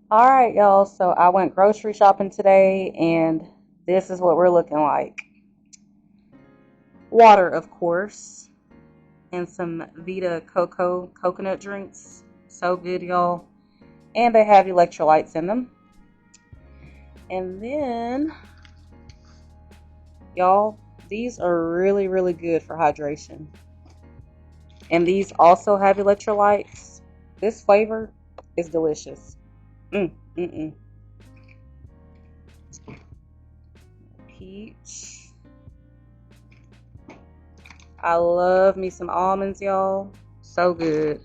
All right, y'all. So I went grocery shopping today, and this is what we're looking like. Water, of course, and some Vita Coco coconut drinks. So good, y'all. And they have electrolytes in them. And then, y'all, these are really, really good for hydration. And these also have electrolytes. This flavor is delicious. Mm, mm, mm. Peach. I love me some almonds, y'all. So good.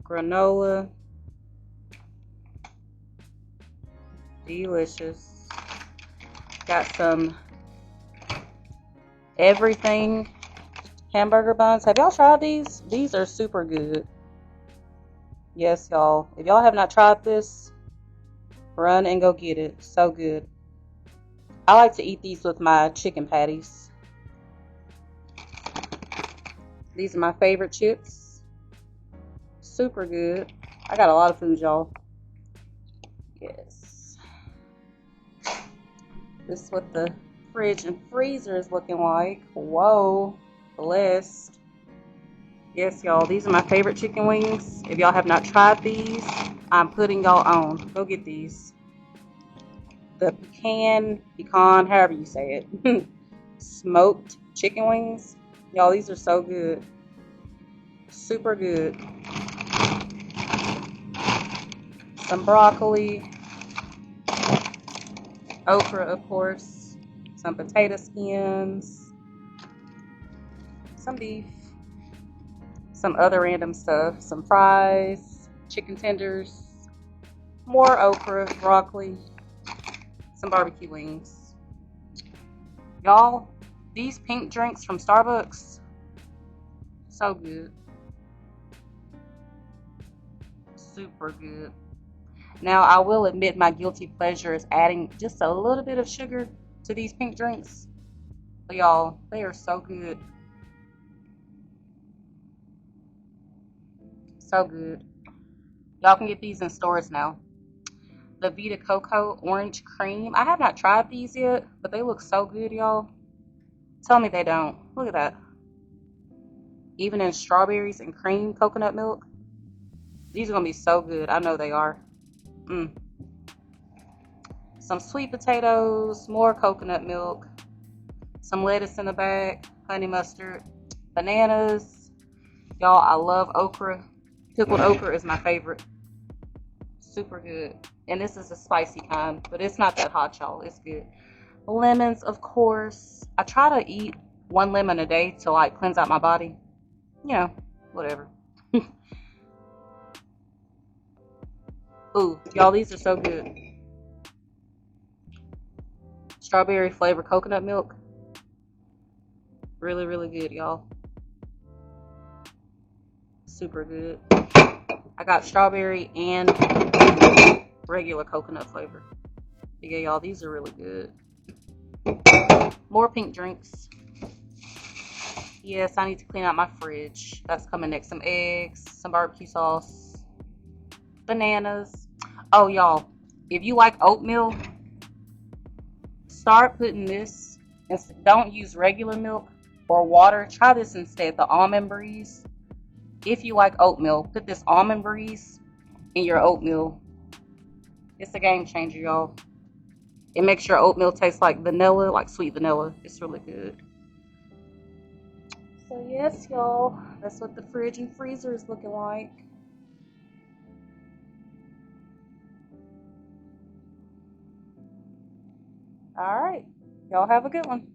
Granola. Delicious. Got some everything hamburger buns. Have y'all tried these? These are super good. Yes, y'all. If y'all have not tried this, run and go get it. So good. I like to eat these with my chicken patties. These are my favorite chips. Super good. I got a lot of food, y'all. Yes. This is what the fridge and freezer is looking like. Whoa. Blessed. Yes, y'all. These are my favorite chicken wings. If y'all have not tried these, I'm putting y'all on. Go get these. The pecan, however you say it. Smoked chicken wings. Y'all, these are so good. Super good. Some broccoli. Okra, of course. Some potato skins. Some beef. Some other random stuff. Some fries. Chicken tenders. More okra, broccoli. Some barbecue wings. Y'all, these pink drinks from Starbucks, so good. Super good. Now, I will admit my guilty pleasure is adding just a little bit of sugar to these pink drinks. But y'all, they are so good. So good. Y'all can get these in stores now. The Vita Coco Orange Cream. I have not tried these yet, but they look so good, y'all. Tell me they don't. Look at that. Even in strawberries and cream coconut milk. These are going to be so good. I know they are. Mm. Some sweet potatoes, more coconut milk, some lettuce in the bag, honey mustard, bananas. Y'all, I love okra. Pickled okra is my favorite. Super good. And this is a spicy kind, but it's not that hot, y'all. It's good. Lemons, of course. I try to eat one lemon a day to like cleanse out my body. You know, whatever. Ooh, y'all, these are so good. Strawberry flavored coconut milk. Really, really good, y'all. Super good. I got strawberry and regular coconut flavor. But yeah, y'all, these are really good. More pink drinks. Yes, I need to clean out my fridge. That's coming next. Some eggs, some barbecue sauce, bananas. Oh, y'all, if you like oatmeal, start putting this. Don't use regular milk or water. Try this instead, the almond breeze. If you like oatmeal, put this almond breeze in your oatmeal. It's a game changer, y'all. It makes your oatmeal taste like vanilla, like sweet vanilla. It's really good. So yes, y'all, that's what the fridge and freezer is looking like. All right, y'all have a good one.